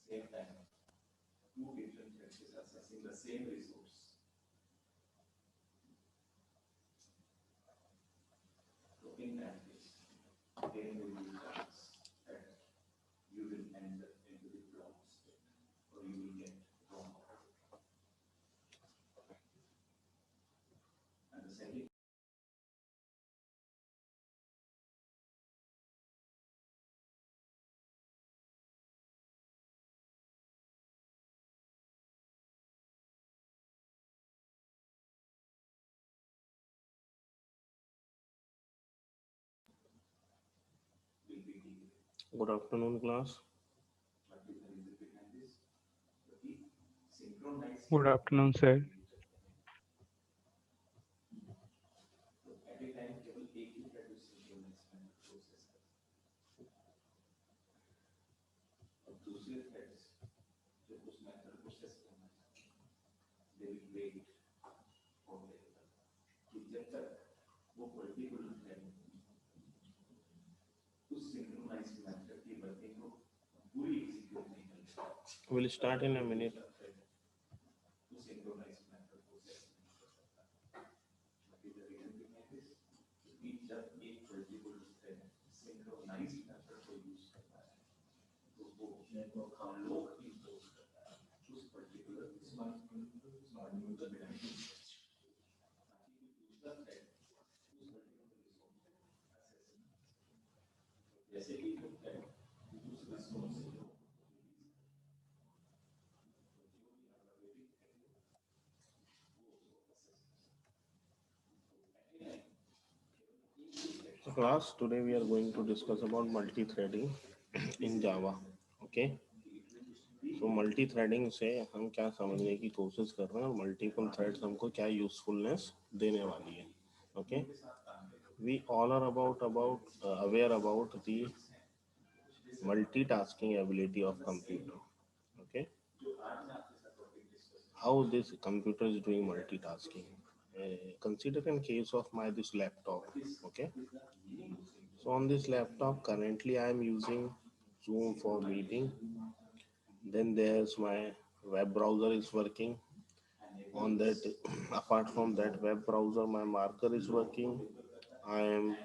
same time, two different threads is accessing the same resource. So in that case, there will be chance that you will enter into the block state, or you will get wrong output. And the second will be delayed. Good afternoon, class. But the reason behind this, the synchronized Good afternoon, sir. तो eight ए time केवल एक ही thread उस synchronise में process कर और दूसरे threads जो उस मेथड को प्रोसेस करना चाहते हैं they will wait for their कि जब तक वो पर्टिकुलर थ्रेड उस सिंक्रोनाइज मेथड की वर्किंग को पूरी एग्जीक्यूट नहीं कर लेता। We'll start in a minute. उस सिंक्रोनाइज मेथड प्रोसेस नहीं कर सकता। But the reason behind this, कि जब एक पर्टिकुलर थ्रेड सिंक्रोनाइज मेथड को यूज करता है तो वो लॉक इंपोज करता है उस पर्टिकुलर मॉड्यूल का बिहाइंड ताकि कोई दूसरा थ्रेड उस पर्टिकुलर रिसोर्स को एक्सेस नहीं कर सके। जैसे ही वो थ्रेड उस रिसोर्स से जो भी आपका वेटिंग थ्रेड है वो उसको एक्सेस कर सकता है। So class, today we are going to discuss about multi-threading in Java. Okay. So multi-threading से हम क्या समझने की कोशिश कर रहे हैं और मल्टीपल थ्रेड्स हमको क्या यूजफुलनेस देने वाली है. Okay. We all are aware about the multitasking ability of computer. Okay. How this computer is doing multitasking. Consider in case of my this laptop. Okay. So on this laptop currently I am using Zoom for meeting. Then there's my web browser is working. On that, apart from that web browser, my marker is working. I am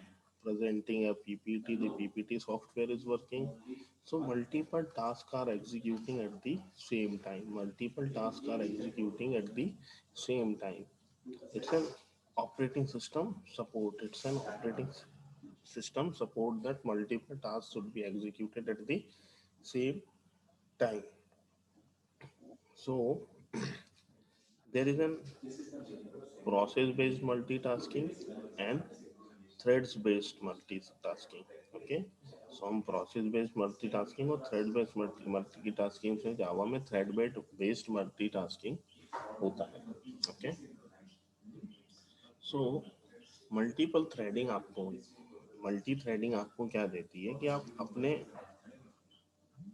presenting a PPT. The PPT software is working. So multiple tasks are executing at the same time. Multiple tasks are executing at the same time. It's an operating system support. It's an operating system support that multiple tasks should be executed at the same time. So there is an process based multitasking and threads based multitasking. Okay. So हम process based multitasking और thread based multitasking से जावा में thread based multitasking होता है. Okay. So multi threading आपको क्या देती है कि आप अपने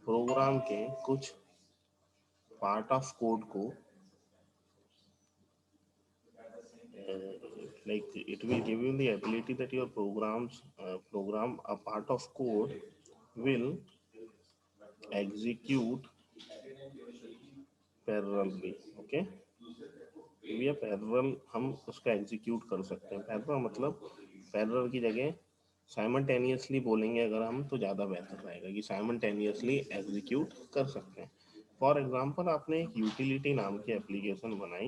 प्रोग्राम के कुछ पार्ट ऑफ कोड को like it will give you the ability that your program a part of code will execute parallelly. Okay. ये पैरेलल हम उसका एग्जीक्यूट कर सकते हैं. पैरेलल मतलब पैरेलल की जगह साइमल्टेनियसली बोलेंगे अगर हम तो ज़्यादा बेहतर रहेगा कि साइमल्टेनियसली एग्जीक्यूट कर सकते हैं. फॉर एग्जांपल आपने एक यूटिलिटी नाम की एप्लीकेशन बनाई.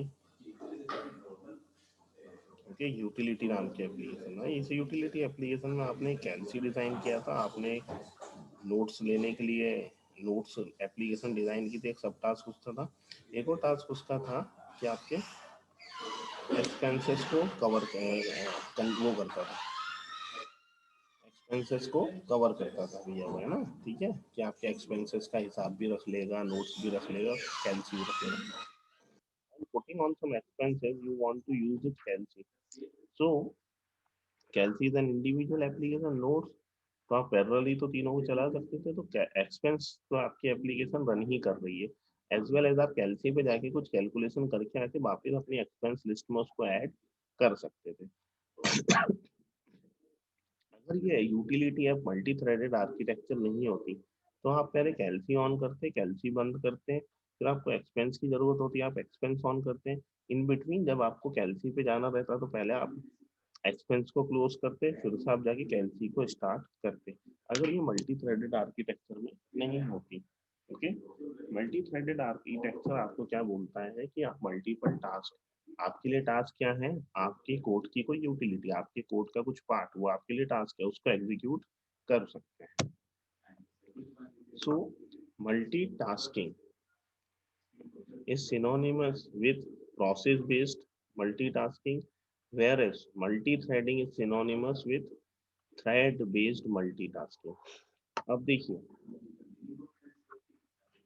ओके. यूटिलिटी नाम की एप्लीकेशन है. इस यूटिलिटी एप्लीकेशन में आपने कैलसी डिज़ाइन किया था. आपने नोट्स लेने के लिए नोट्स एप्लीकेशन डिज़ाइन की थी. एक सब टास्क उसका था. एक और टास्क उसका था कि आपके एक्सपेंसेस को कवर वो करता था. एक्सपेंसेस को कवर करता था भैया वो है ना. ठीक है कि आपके एक्सपेंसेस का हिसाब भी रख लेगा, नोट्स भी रख लेगा, कैलसी भी रख लेगा. Putting on some expenses you want to use it Kelsey. So Kelsey is an individual application. Notes तो आप पैरेलली तो तीनों को चला सकते थे. तो एक्सपेंस तो आपकी एप्लीकेशन रन ही कर रही है. एज वेल एज आप कैलसी पे जाके कुछ कैलकुलेशन करके आके वापस अपनी एक्सपेंस लिस्ट में उसको ऐड कर सकते थे. अगर ये utility app multi threaded architecture नहीं होती तो आप पहले कैल्सी ऑन करते हैं, कैल्सी बंद करते हैं, फिर आपको एक्सपेंस की जरूरत होती है, आप एक्सपेंस ऑन करते हैं। इन बिटवीन जब आपको कैल्सी पे जाना रहता है तो पहले आप एक्सपेंस को क्लोज करते हैं, फिर से आप जाके कैल्सी को स्टार्ट करते हैं। अगर ये मल्टी थ्रेडेड आर्किटेक्चर में नहीं होती, ओके। मल्टी थ्रेडेड आर्किटेक्चर आपको क्या बोलता है कि आप मल्टीपल टास्क, आपके लिए टास्क क्या है, आपके कोड की कोई यूटिलिटी, आपके कोड का कुछ पार्ट वो आपके लिए टास्क है, उसको एग्जीक्यूट कर सकते हैं। सो multitasking is synonymous with process-based multitasking, whereas multi-threading is synonymous with thread-based multitasking. अब देखिए,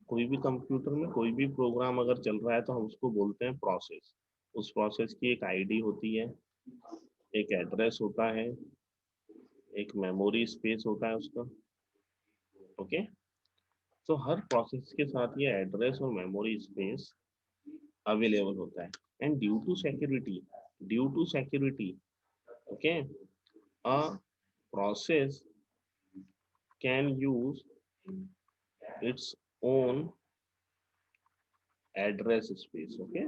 कोई भी कंप्यूटर में कोई भी प्रोग्राम अगर चल रहा है तो हम उसको बोलते हैं प्रोसेस। उस प्रोसेस की एक आईडी होती है, एक एड्रेस होता है, एक मेमोरी स्पेस होता है उसका, ओके। तो हर प्रोसेस के साथ ये एड्रेस और मेमोरी स्पेस अवेलेबल होता है। And due to security, okay, a process can use its own address space, okay.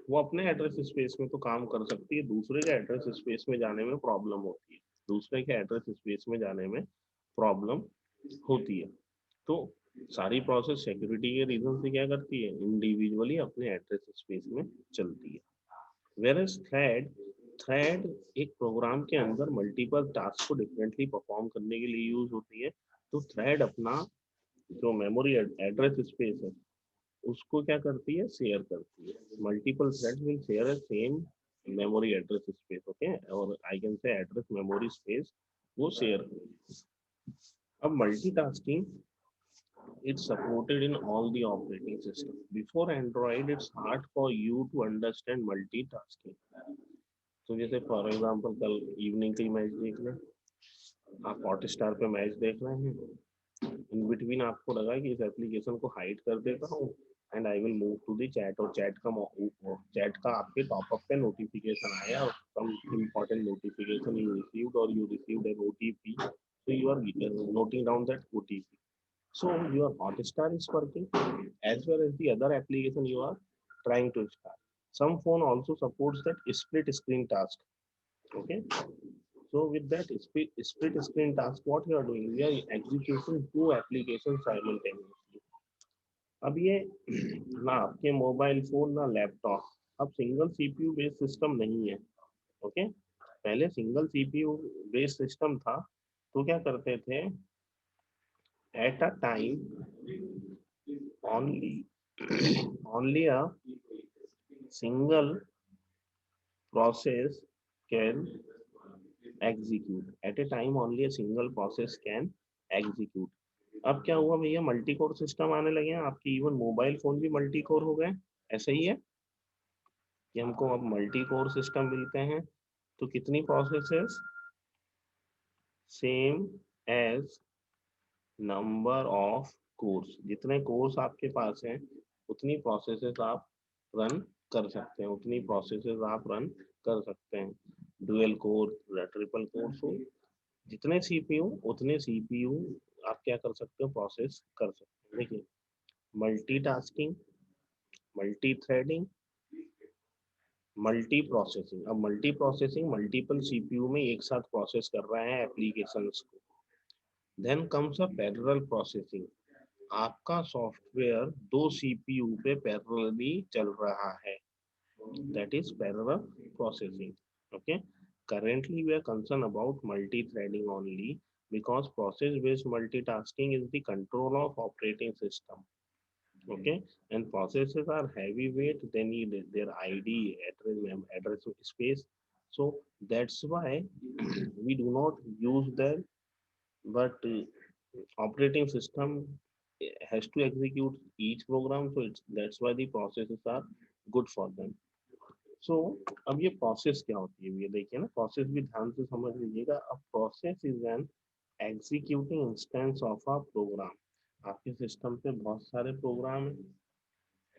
वो अपने एड्रेस स्पेस में तो काम कर सकती है, दूसरे के एड्रेस स्पेस में जाने में प्रॉब्लम होती है, दूसरे के एड्रेस स्पेस में जाने में प्रॉब्लम होती है। तो सारी प्रोसेस सिक्योरिटी के रीजन से क्या करती है, इंडिविजुअली अपने एड्रेस स्पेस में चलती है। वेरएस थ्रेड एक प्रोग्राम के अंदर मल्टीपल टास्क को डिफरेंटली परफॉर्म करने के लिए यूज होती है। तो थ्रेड अपना जो मेमोरी एड्रेस स्पेस है उसको क्या करती है, शेयर करती है। Multiple thread will share a same memory address space, okay, और I can say address memory space वो शेयर करेगी। अब multitasking it's supported in all the operating systems. Before Android, it's hard for you to understand multitasking. तो जैसे for example कल evening की match देख लें, आप हॉटस्टार पे मैच देख रहे हैं, इन बिटवीन आपको लगा कि इस एप्लीकेशन को हाइड कर देता हूँ and I will move to the chat, और चैट का आपके टॉपअप पे नोटिफिकेशन आया, और some important notification you received, और you received an OTP, so you are noting down that OTP. So your Hotstar is working as well as the other application you are trying to start. Some phone also supports that split screen task. Okay. So with that split screen task, what you are doing? We are executing two applications simultaneously. अब ये ना आपके mobile phone ना laptop अब single CPU based system नहीं है, okay. पहले single CPU based system था, तो क्या करते थे, at a time only only a single process can execute, at a time only a single process can execute। अब क्या हुआ भैया, मल्टी कोर सिस्टम आने लगे हैं, आपकी इवन मोबाइल फोन भी मल्टी कोर हो गए। ऐसा ही है कि हमको अब मल्टी कोर सिस्टम मिलते हैं, तो कितनी processes, same as number of cores, जितने कोर्स आपके पास हैं उतनी प्रोसेसेस आप रन कर सकते हैं, उतनी प्रोसेसेस आप रन कर सकते हैं। डुअल कोर या ट्रिपल कोर, सो जितने सीपीयू उतने सीपीयू आप क्या कर सकते हो, प्रोसेस कर सकते हैं। देखिए, multitasking, multi threading, multi processing. अब मल्टी प्रोसेसिंग मल्टीपल सीपीयू में एक साथ प्रोसेस कर रहा है एप्लीकेशंस को। Then comes a parallel processing, आपका सॉफ्टवेयर दो सीपीयू पे पैरेलली चल रहा है, that is parallel processing, okay। Currently we are concerned about multi-threading only because process based multitasking is the control of operating system, okay, and processes are heavyweight, they need their id, address space, so that's why we do not use them, but operating system has to execute each program, so it's that's why the processes are good for them। सो अब ये process क्या होती है, ये देखिए ना, process भी ध्यान से समझ लीजिएगा। अब process is an executing instance of a program. आपके सिस्टम पे बहुत सारे प्रोग्राम हैं,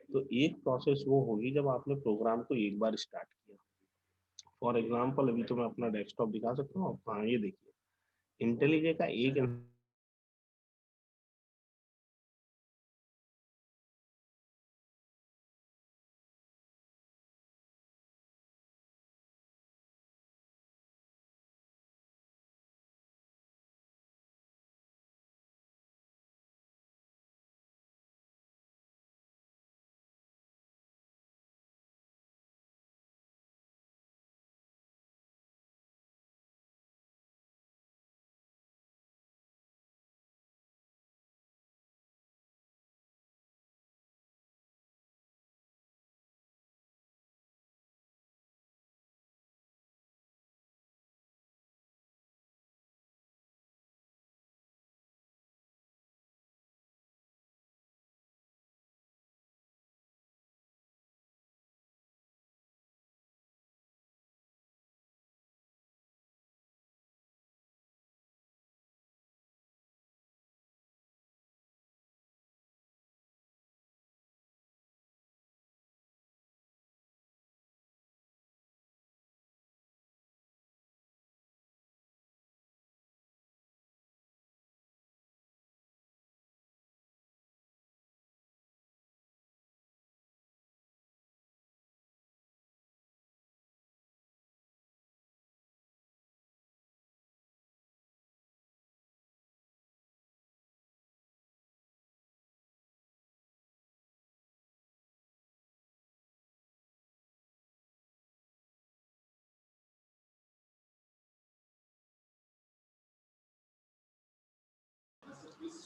तो एक प्रोसेस वो होगी जब आपने प्रोग्राम को एक बार स्टार्ट किया। फॉर एग्जाम्पल अभी तो मैं अपना डेस्कटॉप दिखा सकता हूँ, हाँ ये देखिए, इंटेलिजे का एक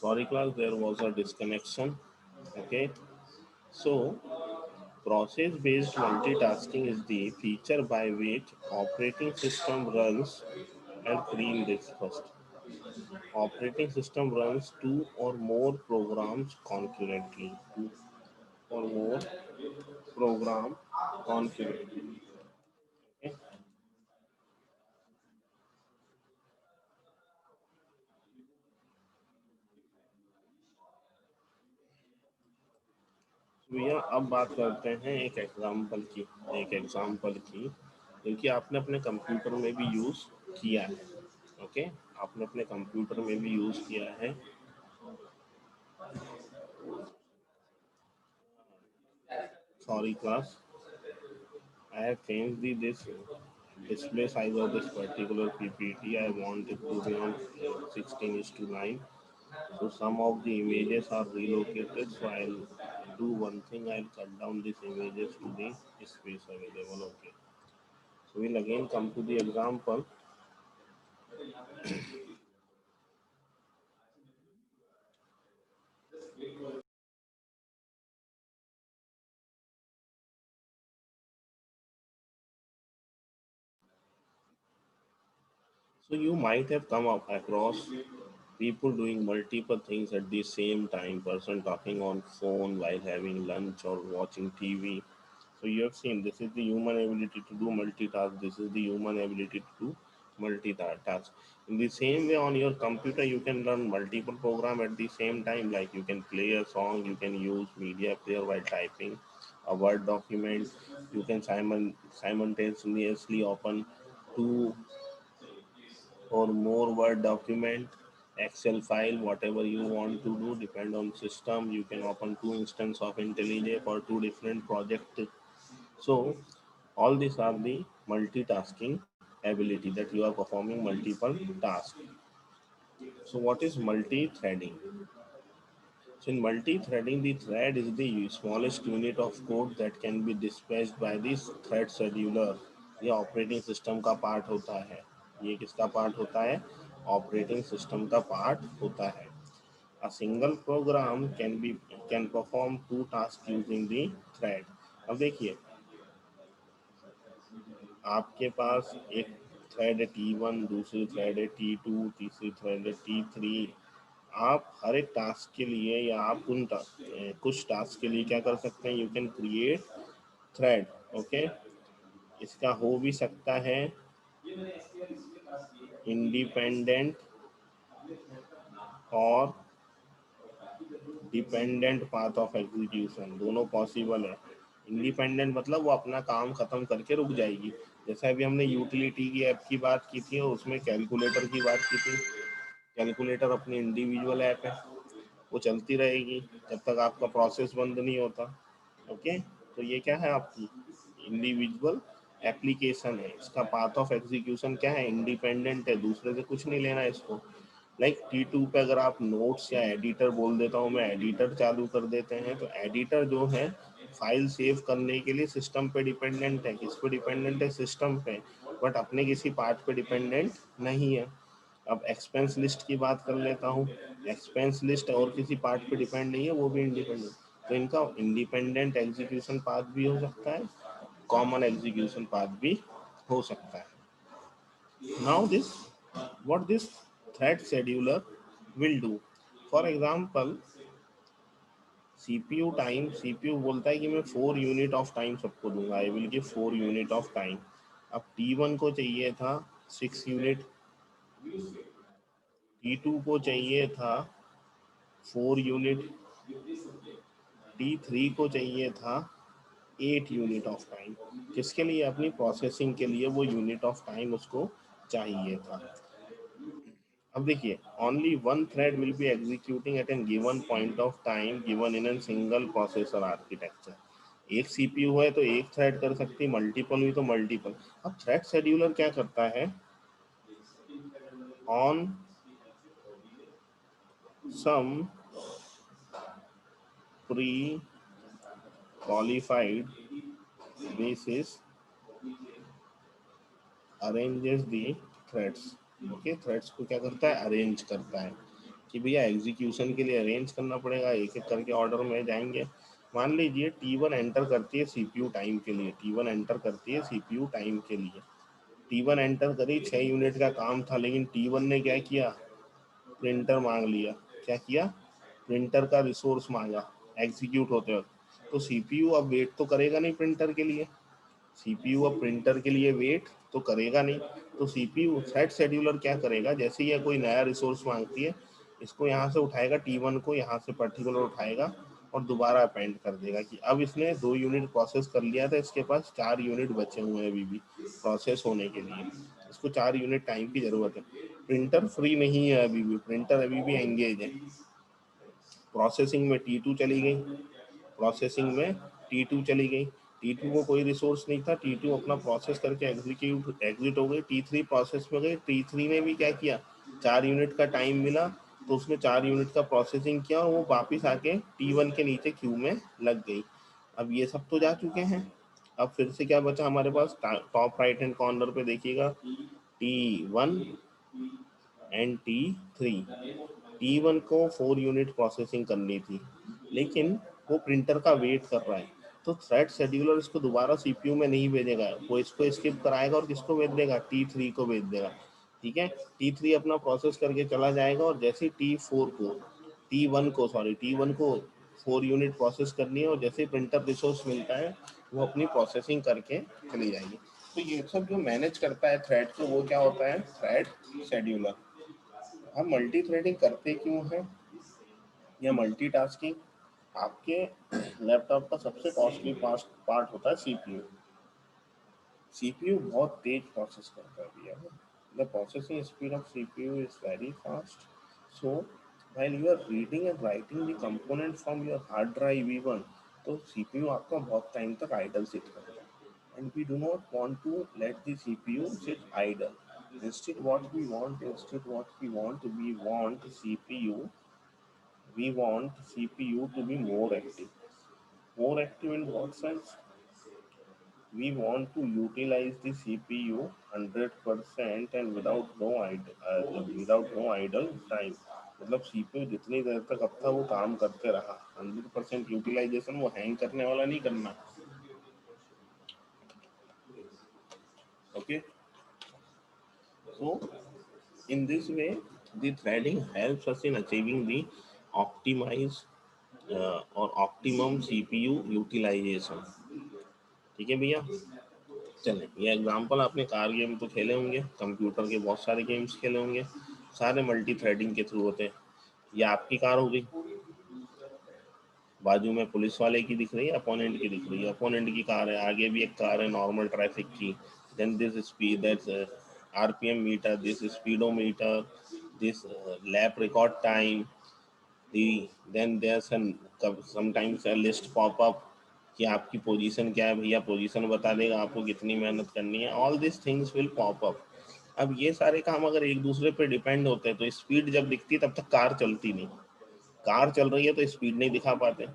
Sorry class, there was a disconnection. Okay, so process-based multitasking is the feature by which operating system runs and clean this first. Operating system runs two or more programs concurrently. Two or more program concurrently. Okay. तो भैया अब बात करते हैं एक example की क्योंकि आपने अपने कंप्यूटर में भी यूज किया है. ओके, आपने अपने कंप्यूटर में भी यूज किया है. Sorry class, I have changed the this display size of this particular PPT. I want it to be on 16 is to 9. So some of the images are relocated. So I'll do one thing. I'll cut down these images to the space available. Okay. So we'll again come to the example. So you might have come up across people doing multiple things at the same time. Person talking on phone while having lunch or watching TV. So you have seen this is the human ability to do multitask. This is the human ability to do multitask. In the same way, on your computer, you can run multiple program at the same time. Like you can play a song, you can use media player while typing a Word document. You can simultaneously open two or more Word document, Excel file, whatever you want to do, depend on system. You can open two instance of IntelliJ for two different project. So all these are the multitasking ability that you are performing multiple tasks. So what is multi-threading? So in multi-threading, the thread is the smallest unit of code that can be dispatched by this thread scheduler. ये operating system का part होता है. ये किसका part होता है? Operating system का part होता है. A single program can perform two tasks using the thread. अब देखिए, आपके पास एक थ्रेड है T1, दूसरी थ्रेड है T2, तीसरी थ्रेड है T3. आप हर एक टास्क के लिए या आप कुछ टास्क के लिए क्या कर सकते हैं? You can create thread. Okay, इसका हो भी सकता है इंडिपेंडेंट और डिपेंडेंट पाथ ऑफ एग्जीक्यूशन, दोनों पॉसिबल है. इंडिपेंडेंट मतलब वो अपना काम खत्म करके रुक जाएगी. जैसे अभी हमने यूटिलिटी की ऐप की बात की थी और उसमें कैलकुलेटर की बात की थी. कैलकुलेटर अपनी इंडिविजुअल ऐप है, वो चलती रहेगी जब तक आपका प्रोसेस बंद नहीं होता. ओके, तो ये क्या है? आपकी इंडिविजुअल एप्लीकेशन है. इसका पाथ ऑफ एग्जीक्यूशन क्या है? इंडिपेंडेंट है, दूसरे से कुछ नहीं लेना है इसको. लाइक T2 पे अगर आप नोट्स या एडिटर बोल देता हूँ मैं, एडिटर चालू कर देते हैं तो एडिटर जो है फाइल सेव करने के लिए सिस्टम पे डिपेंडेंट है. किस पे डिपेंडेंट है? सिस्टम पे, बट अपने किसी पार्ट पे डिपेंडेंट नहीं है. अब एक्सपेंस लिस्ट की बात कर लेता हूँ. एक्सपेंस लिस्ट और किसी पार्ट पे डिपेंड नहीं है, वो भी इंडिपेंडेंट. तो इनका इंडिपेंडेंट एग्जीक्यूशन पाथ भी हो सकता है, कॉमन एग्जीक्यूशन पाथ भी हो सकता है. Now this what this thread scheduler will do. For example, CPU time, CPU बोलता है कि मैं 4 यूनिट ऑफ टाइम सबको दूंगा. I will give 4 unit of time. अब T1 को चाहिए था 6 यूनिट, T2 को चाहिए था 4 यूनिट, T3 को चाहिए था 8 यूनिट ऑफ टाइम. किसके लिए? अपनी प्रोसेसिंग के लिए वो यूनिट ऑफ टाइम उसको चाहिए था. अब देखिए, only one thread will be executing at an given point of time given in an single processor architecture. एक सीपीयू है तो एक थ्रेड कर सकती, मल्टीपल हुई तो मल्टीपल. अब थ्रेड शेड्यूलर क्या करता है? On some pre qualified basis arranges the threads. Okay, threads को क्या करता है? अरेंज करता है. कि भैया एग्जीक्यूशन के लिए अरेंज करना पड़ेगा, एक एक करके ऑर्डर में जाएंगे। मान लीजिए T1 एंटर करती है सीपीयू टाइम के लिए, T1 एंटर करती है सीपीयू टाइम के लिए, T1 एंटर करी, 6 यूनिट का काम था, लेकिन T1 ने क्या किया, प्रिंटर मांग लिया। क्या किया, प्रिंटर का रिसोर्स मांगा एग्जीक्यूट होते वक्त। तो सीपीयू अब वेट तो करेगा नहीं प्रिंटर के लिए, सीपीयू अब प्रिंटर के लिए वेट तो करेगा नहीं। तो सीपीयू थ्रेड शेड्यूलर क्या करेगा, जैसे ही ये कोई नया रिसोर्स मांगती है, इसको यहाँ से उठाएगा, T1 को यहाँ से पर्टिकुलर उठाएगा और दोबारा अपेंड कर देगा कि अब इसने 2 यूनिट प्रोसेस कर लिया था, इसके पास 4 यूनिट बचे हुए हैं अभी भी प्रोसेस होने के लिए, इसको 4 यूनिट टाइम की जरूरत है। प्रिंटर फ्री नहीं है अभी भी, प्रिंटर अभी भी एंगेज है। प्रोसेसिंग में T2 चली गई, प्रोसेसिंग में T2 चली गई, T2 को कोई रिसोर्स नहीं था, T2 अपना प्रोसेस करके एग्जिट हो गई, T3 प्रोसेस में गई, T3 ने भी क्या किया, 4 यूनिट का टाइम मिला तो उसने 4 यूनिट का प्रोसेसिंग किया और वो वापिस आके T1 के नीचे क्यू में लग गई। अब ये सब तो जा चुके हैं, अब फिर से क्या बचा हमारे पास, टॉप राइट हैंड कॉर्नर पे देखिएगा, T1 एंड T3। T1 को 4 यूनिट प्रोसेसिंग करनी थी, लेकिन वो प्रिंटर का वेट कर रहा है, तो थ्रेड शेड्यूलर इसको दोबारा सीपीयू में नहीं भेजेगा, वो इसको स्किप कराएगा और किसको भेज देगा, T3 को भेज देगा। ठीक है, T3 अपना प्रोसेस करके चला जाएगा और जैसे T1 को 4 यूनिट प्रोसेस करनी है और जैसे प्रिंटर रिसोर्स मिलता है वो अपनी प्रोसेसिंग करके चली जाएगी। तो ये सब जो मैनेज करता है थ्रेड को, वो क्या होता है, थ्रेड शेड्यूलर। हम मल्टी थ्रेडिंग करते क्यों हैं, या मल्टीटास्किंग, आपके लैपटॉप का सबसे कॉस्टली पार्ट होता है सीपीयू। सीपीयू बहुत तेज प्रोसेस करता है भैया, the processing speed of CPU is very fast. So while you are reading and writing the component from your hard drive even, तो सीपीयू आपका बहुत टाइम तक आइडल सिट करेगा, and we do not want to let the CPU sit idle. Instead what we want CPU to be more active. More active in what sense? We want to utilize the CPU 100% and without no idle time. मतलब CPU जितनी देर तक अब था वो काम करते रहा, 100% utilisation, वो हैंग करने वाला नहीं करना। Okay, so in this way the threading helps us in achieving the optimize और optimum CPU utilization। ठीक है भैया, चले, ये एग्जांपल आपने कार गेम तो खेले होंगे, कंप्यूटर के बहुत सारे गेम्स खेले होंगे, सारे मल्टी थ्रेडिंग के थ्रू होते हैं। ये आपकी कार हो गई, बाजू में पुलिस वाले की दिख रही है, अपोनेंट की दिख रही है, अपोनेंट की कार है, आगे भी एक कार है नॉर्मल ट्रैफिक की, then this speed, that's RPM meter, this speedometer, this lap record time, then there sometimes a list pop up कि आपकी पोजीशन क्या है, भैया पोजीशन बता देगा आपको कितनी मेहनत करनी है, all this things will pop up. अब ये सारे काम अगर एक दूसरे पे डिपेंड होते हैं तो स्पीड जब दिखती है तब तक कार चलती नहीं, कार चल रही है तो स्पीड नहीं दिखा पाते।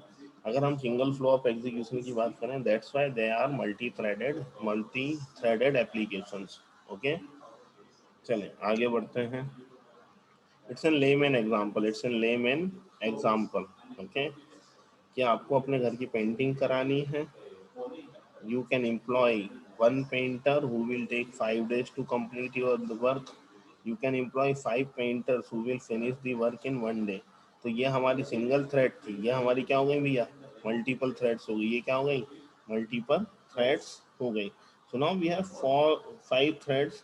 अगर हम सिंगल फ्लो ऑफ एग्जीक्यूशन की बात करें, that's why they are multi threaded applications. Okay, चलें आगे बढ़ते हैं। It's an layman example okay, कि आपको अपने घर की पेंटिंग करानी है, you can employ one painter who will take 5 days to complete your the work. You can employ 5 painters who will finish the work in 1 day। तो ये हमारी सिंगल थ्रेड थी, ये हमारी क्या हो गई भैया, मल्टीपल थ्रेड्स हो गई, ये क्या हो गई, मल्टीपल थ्रेड्स हो गई। So now we have 5 threads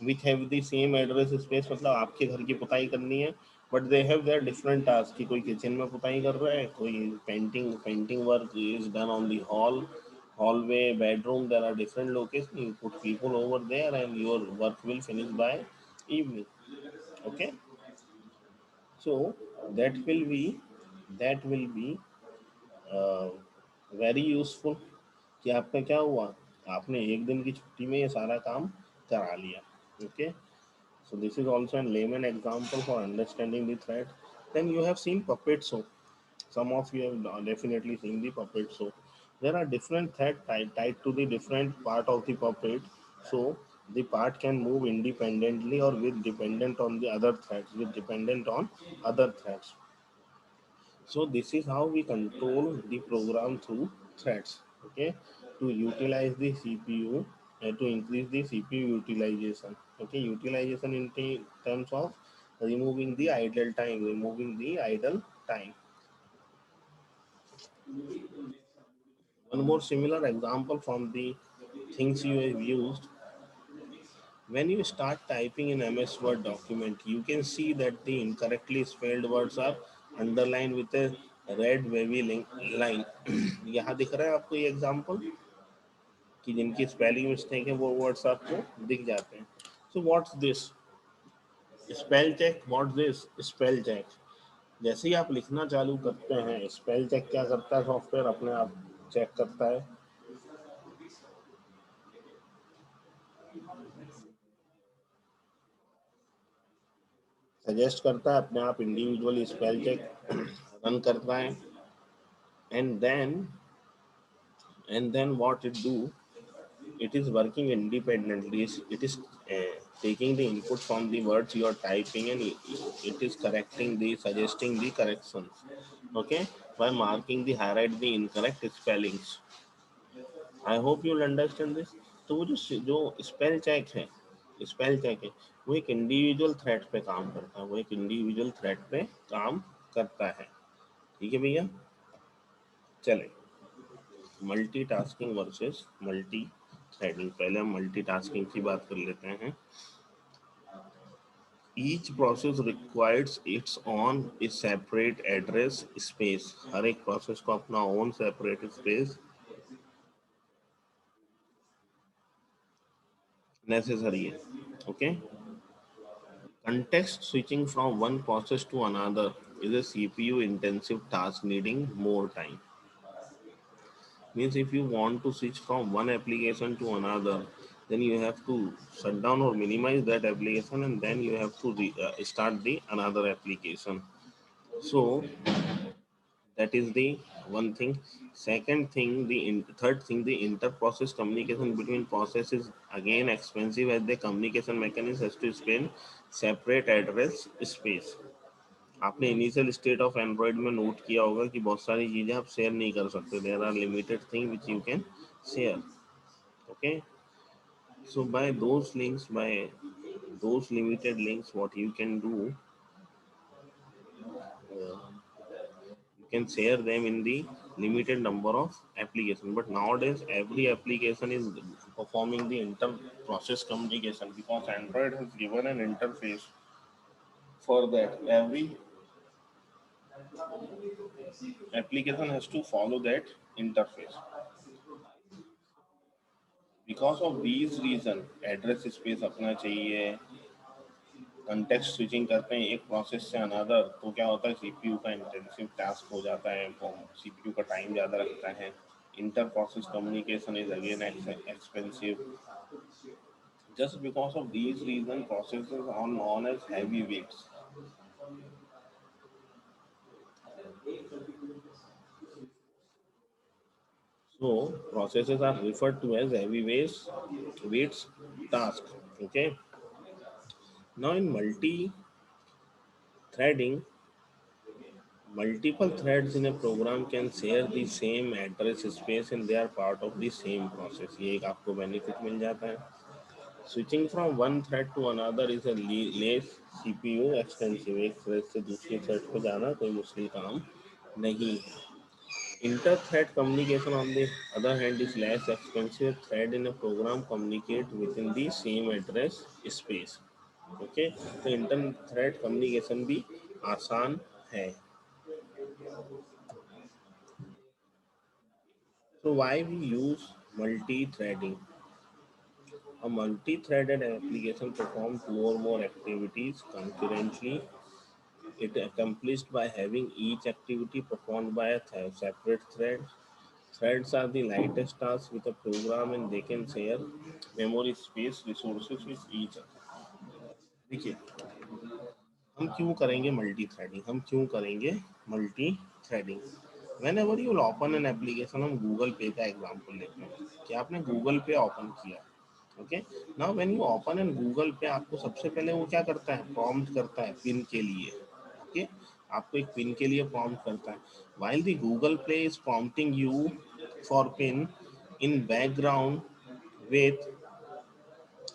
which have the same address space, मतलब आपके घर की पुताई करनी है, but they have their different task, कि कोई किचन में पुताई कर रहा है, कोई painting work is done on the hallway, bedroom, there are different locations, you put people over there and your work will finish by evening। Okay, so that will be uh, very useful, कि आपका क्या हुआ, आपने एक दिन की छुट्टी में ये सारा काम करा लिया। Okay, so this is also a layman example for understanding the thread। Then you have seen puppet show, some of you have definitely seen the puppet show। There are different thread tied to the different part of the puppet, so the part can move independently or with dependent on the other threads, with dependent on other threads. So this is how we control the program through threads. Okay, to utilize the CPU and to increase the CPU utilization. Okay, utilization in terms of removing the idle time, removing the idle time. One more similar example from the things you have used. When you start typing in MS Word document, you can see that the incorrectly spelled words are underlined with a red wavy line. यहाँ दिख रहा है आपको ये example कि जिनकी spelling mistake है वो वर्ड्स आपको दिख जाते हैं. So what's this spell check. What's this spell check. जैसे ही आप लिखना चालू करते हैं, स्पेल चेक क्या करता है, सॉफ्टवेयर अपने आप चेक करता है. सजेस्ट करता है अपने आप, इंडिविजुअली स्पेल चेक रन करता है. And then what it do, it is working independently. It is taking the input from the words you are typing, and it is correcting the, suggesting the corrections. Okay, by marking the highlight the incorrect spellings. I hope you'll understand this. तो वो जो spell check है, spell check है, वो एक individual thread पे काम करता है, वो एक इंडिविजुअल थ्रेड पे काम करता है. ठीक है भैया, चले. Multitasking versus multithreading. पहले हम मल्टीटास्किंग की बात कर लेते हैं. Each process requires its own a separate address space. हर एक प्रोसेस को अपना ओन सेपरेट स्पेस नेसेसरी है. Okay, context switching from one process to another is a CPU intensive task needing more time. Means if you want to switch from one application to another, then you have to shut down or minimize that application, and then you have to start the another application. So that is the one thing. Second thing, third thing, the inter-process communication between processes again expensive, as the communication mechanism has to spend separate address space. आपने initial state of Android में note किया होगा कि बहुत सारी चीज़ें आप share नहीं कर सकते. There are limited thing which you can share. Okay, so by those limited links, what you can do, you can share them in the limited number of applications. But nowadays every application is performing the inter process communication, because Android has given an interface for that. Every application has to follow that interface. Because of these reason, address space अपना चाहिए. Context switching करते हैं एक process से another, तो क्या होता है, सीपीयू का इंटेंसिव टास्क हो जाता है, सीपीयू का टाइम ज़्यादा लगता है. Inter process communication is again expensive. Just because of these reason processes are known as heavy weights. So processes are referred to as heavy weights task. Okay. Now in multi-threading, multiple threads in a program can share the same address space and they are part of the same process. ये एक आपको benefit मिल जाता है. Switching from one thread to another is a less CPU expensive. एक thread से दूसरी thread पे जाना कोई मुश्किल काम नहीं. Inter-thread communication, on the other hand, is less expensive. Thread in a program communicate within the same address space. Okay, तो inter-thread communication भी आसान है. So why we use multi-threading? A multi-threaded application performs two or more activities concurrently. It accomplished by having each activity performed by a separate thread. Threads are the lightest tasks with a program and they can share memory space resources with each other. देखिए, हम क्यों करेंगे multi threading, हम क्यों करेंगे multi threading. When ever you open an application, हम Google पे का एग्जाम्पल लेते हैं कि आपने गूगल पे ओपन किया, okay. Now when you open in Google पे, आपको सबसे पहले वो क्या करता है, प्रॉम्प्ट करता है पिन के लिए। ओके, आपको एक पिन के लिए प्रॉम्प्ट करता है। While the Google play is prompting you for pin in background with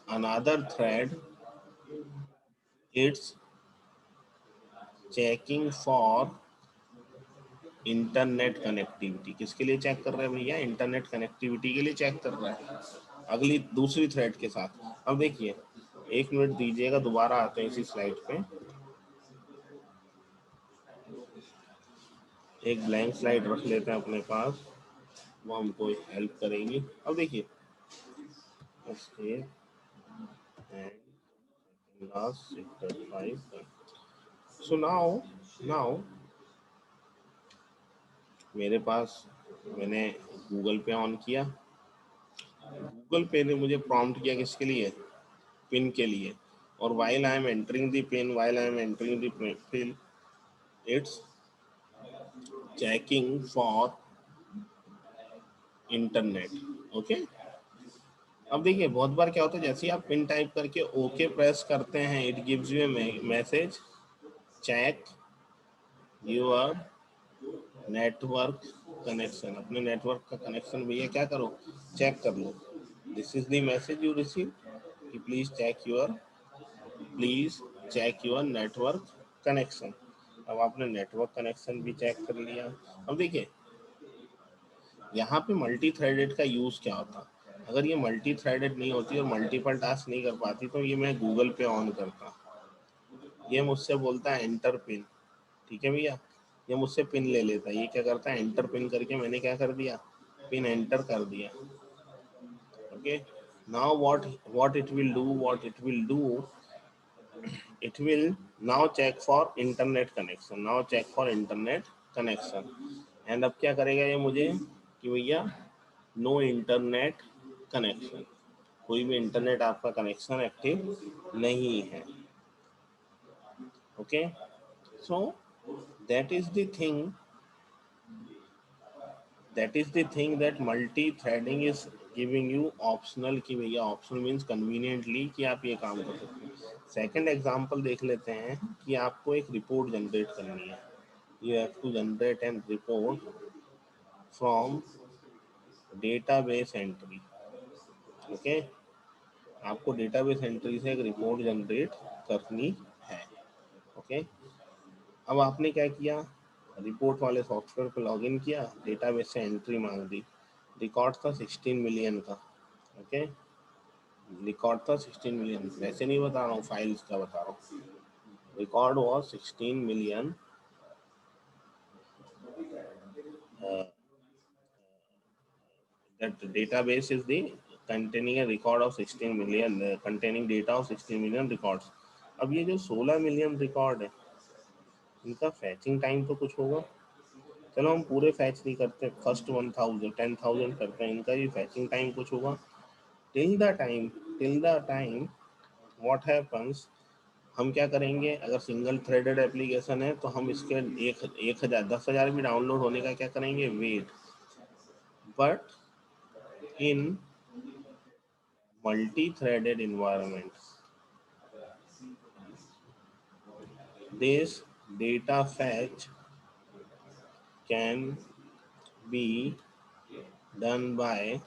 another thread, it's checking for internet connectivity. किसके लिए चेक कर रहा है भैया, इंटरनेट कनेक्टिविटी के लिए चेक कर रहा है, अगली दूसरी थ्रेड के साथ। अब देखिए, एक मिनट दीजिएगा, दोबारा आते हैं इसी स्लाइड पे। एक ब्लैंक स्लाइड रख लेते हैं अपने पास, वो हमको हेल्प करेगी। अब देखिए, लास्ट सेक्टर 5। सो नाउ मेरे पास, मैंने गूगल पे ऑन किया। गूगल पे ने मुझे प्रॉम्प्ट किया किसके लिए, पिन के लिए। और while I am entering the pin, while I am entering the pin, it's checking for internet. Okay. अब देखिए, बहुत बार क्या होता है, जैसे ही आप पिन टाइप करके ओके प्रेस करते हैं, it gives you a message, check your network connection. अपने नेटवर्क का कनेक्शन भैया क्या करो, चेक कर लो। This is the message you receive कि please check your network connection. अब आपने नेटवर्क कनेक्शन भी चेक कर लिया। अब देखिए, यहाँ पे मल्टी थ्रेडेड का यूज़ क्या होता, अगर ये मल्टी थ्रेडेड नहीं होती और मल्टीपल टास्क नहीं कर पाती, तो ये मैं गूगल पे ऑन करता। ये मुझसे बोलता है एंटर पिन, ठीक है भैया, ये मुझसे पिन ले लेता है। ये क्या करता है, एंटर पिन करके मैंने क्या कर दिया, पिन एंटर कर दिया। Okay. Now what it will do, it will now check for internet connection। And अब क्या करेगा ये मुझे, कि भैया नो इंटरनेट कनेक्शन, कोई भी इंटरनेट आपका कनेक्शन एक्टिव नहीं है। Okay. So that is the thing that multi threading is giving you optional, कि भैया ऑप्शनल मीन्स कन्वीनियंटली कि आप ये काम कर सकते हैं। सेकंड एग्जांपल देख लेते हैं कि आपको एक रिपोर्ट जनरेट करनी है। You have to generate an report from database entry. Okay, आपको डेटाबेस एंट्री से एक रिपोर्ट जनरेट करनी है। ओके। अब आपने क्या किया, रिपोर्ट वाले सॉफ्टवेयर पे लॉगिन किया, डेटाबेस से एंट्री मांग दी। रिकॉर्ड था 16 मिलियन का। ओके, रिकॉर्ड था 16 मिलियन, वैसे नहीं बता रहा हूँ, फाइल्स का बता रहा हूँ। Record was 16 million, that database is the containing a record of 16 million, containing data of 16 million records। अब ये जो 16 मिलियन रिकॉर्ड है, इनका फैचिंग टाइम तो कुछ होगा। चलो हम पूरे फैच नहीं करते, फर्स्ट 10,000 करते हैं, इनका भी फैचिंग टाइम कुछ होगा। Till the time what happens, हम क्या करेंगे, अगर सिंगल थ्रेडेड एप्लीकेशन है तो हम इसके 1,000 10,000 भी डाउनलोड होने का क्या करेंगे, wait. But in multi threaded environment, this data fetch can be done by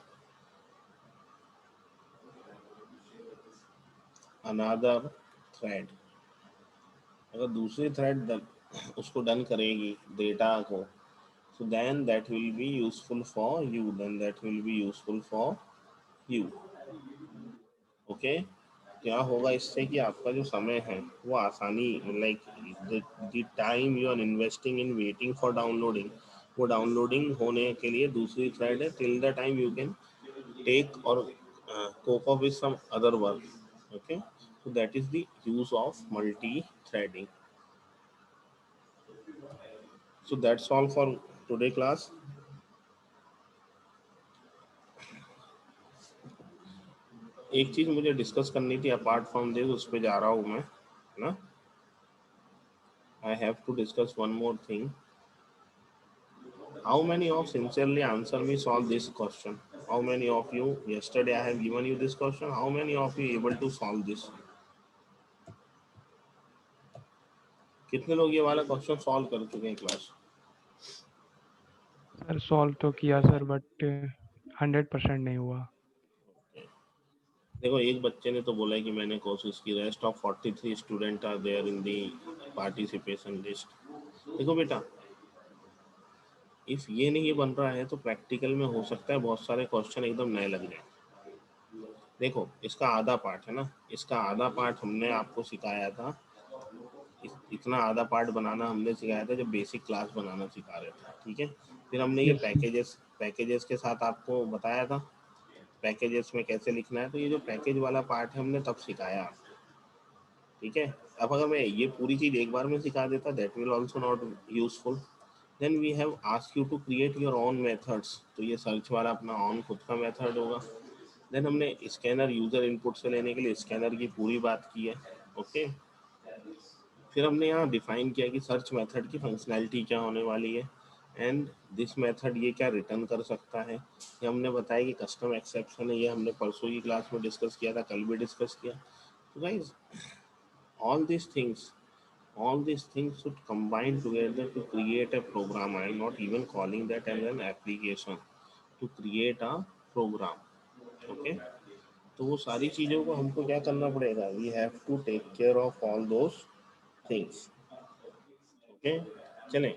another thread। अगर दूसरी थ्रेड उसको डन करेगी डेटा को, so then that will be useful for you। Okay. क्या होगा इससे, कि आपका जो समय है वो आसानी, like the time you are investing in waiting for downloading, वो डाउनलोडिंग होने के लिए दूसरी थ्रेड है, till the time you can take or cope up with some other work। Okay, so that is the use of multi-threading। So that's all for today class। एक चीज मुझे discuss करनी थी अपार्ट फ्रॉम दिस, उस पे जा रहा हूँ मैं, है ना। I have to discuss one more thing. How many of sincerely answer me solve this question. How many of you, yesterday I have given you this question, how many of you able to solve this? कितने लोग ये वाला question solve कर चुके हैं class? Sir solve तो किया sir, but 100% नहीं हुआ। देखो एक बच्चे ने तो बोला है कि मैंने कोशिश की, rest of 43 student are there in the participation list. देखो बेटा, इफ ये नहीं बन रहा है तो प्रैक्टिकल में हो सकता है बहुत सारे क्वेश्चन एकदम नए लग जाए। देखो इसका आधा पार्ट है ना, इसका आधा पार्ट हमने आपको सिखाया था, इतना आधा पार्ट बनाना हमने सिखाया था जब बेसिक क्लास बनाना सिखा रहे थे, ठीक है। फिर हमने ये Yes, sir. पैकेजेस के साथ आपको बताया था पैकेजेस में कैसे लिखना है, तो ये जो पैकेज वाला पार्ट है हमने तब सिखाया, ठीक है। अब अगर मैं ये पूरी चीज एक बार में सिखा देता, that will also not useful. Then we have ask you to create your own methods, तो ये सर्च वाला अपना ऑन खुद का मेथड होगा। देन हमने स्कैनर यूजर इनपुट से लेने के लिए स्कैनर की पूरी बात की है, ओके। फिर हमने यहाँ डिफाइन किया कि सर्च मेथड की फंक्शनैलिटी क्या होने वाली है, एंड दिस मेथड ये क्या रिटर्न कर सकता है, ये हमने बताया कि कस्टम एक्सेप्शन है, ये हमने परसों की क्लास में डिस्कस किया था, कल भी डिस्कस किया। तो guys all these things all these things should combine together to create a program. I am not even calling that as an application, to create a program, okay। तो वो सारी चीज़ों को हमको क्या करना पड़ेगा, we have to take care of all those things, okay. चलें,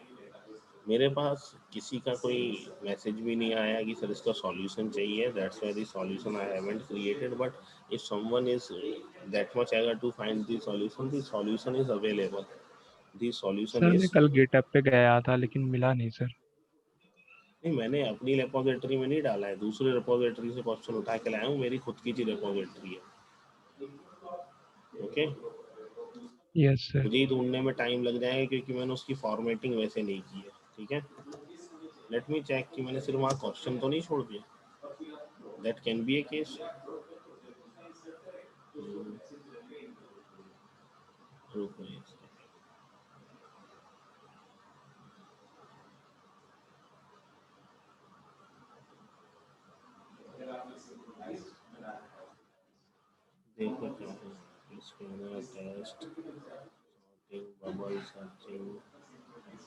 मेरे पास किसी का कोई मैसेज भी नहीं आया कि सर इसका सॉल्यूशन चाहिए, that's why the solution I haven't created, but if someone is that much eager to find the solution is available, the solution sir मैं इज। कल गेटअप पे गया था लेकिन मिला नहीं सर। नहीं, मैंने अपनी रिपोजिटरी में नहीं डाला है, दूसरी रिपोजिटरी से क्वेश्चन उठा के लाया हूँ, मेरी खुद की रिपोजिटरी है, ओके। Yes sir. मुझे ही ढूंढने में टाइम लग जाएगा क्योंकि मैंने उसकी फॉर्मेटिंग वैसे नहीं की है, ठीक है। लेट मी चेक कि मैंने सिर्फ वहाँ क्वेश्चन तो नहीं छोड़ दिया, that can be a case. रुको एक second। देखो क्या है, scanner test, sorting, bubble searching,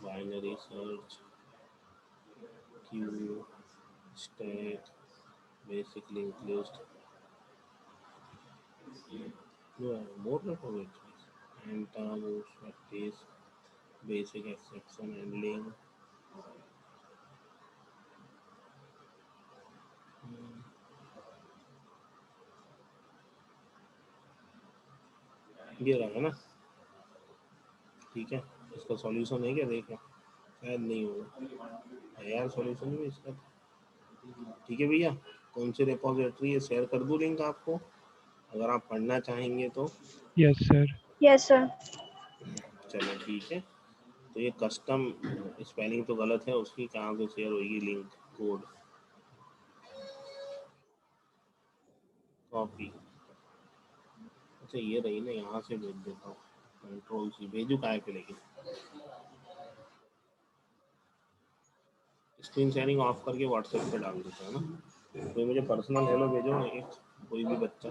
binary search, queue, stack, basic link list, more repositories, Anta, Moose, practice, basic exception handling, ये रहा है ना, ठीक है। इसका सॉल्यूशन है क्या, देखना शायद नहीं होगा है यार सॉल्यूशन भी इसका, ठीक है भैया। कौन सी रिपोजिटरी है, शेयर कर दूँ लिंक आपको अगर आप पढ़ना चाहेंगे तो। Yes sir. Yes sir. चलो ठीक है, तो ये कस्टम स्पेलिंग तो गलत है उसकी, कहाँ से शेयर होगी लिंक, कोड कॉपी, अच्छा ये रही ना, यहाँ से भेज देता हूँ, कंट्रोल सी भेजू काय पे, लेकिन स्क्रीन शेयरिंग ऑफ करके व्हाट्सएप पे डाल देता है ना। कोई मुझे पर्सनल हेलो भेजो ना, एक कोई भी बच्चा,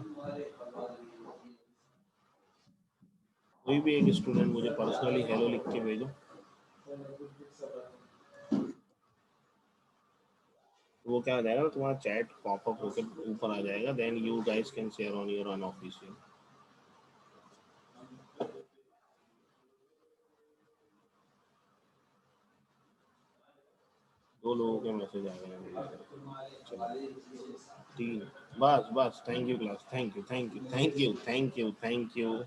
कोई भी एक स्टूडेंट मुझे पर्सनली हेलो लिख के भेजो, तो वो क्या आ जाएगा ना, तुम्हारा चैट पॉपअप होकर ऊपर आ जाएगा, then you guys can share on your unofficial. दो लोगों के मैसेज आ गए हैं, चलो तीन, बस बस, thank you class, thank you thank you thank you thank you thank you.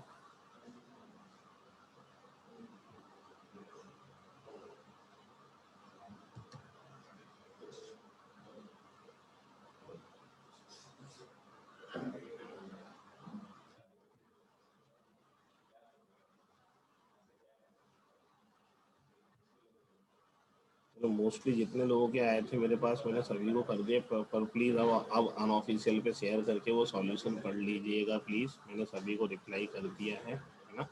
तो मोस्टली जितने लोगों के आए थे मेरे पास मैंने सभी को कर दिया, पर प्लीज़ अब अनऑफिशियल पे शेयर करके वो सॉल्यूशन पढ़ लीजिएगा प्लीज़, मैंने सभी को रिप्लाई कर दिया है ना।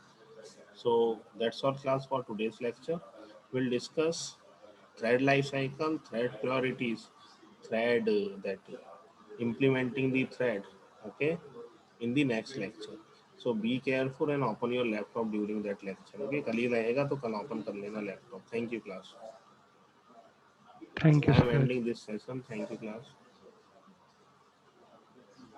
So that's all class for today's lecture, will discuss thread life cycle, thread priorities, thread that implementing the thread, okay, in the next lecture. So be careful and open your laptop during that lecture. Okay, कल ही रहेगा तो कल open कर लेना laptop. Thank you class. Thank you, I am sir. ending this session. Thank you class.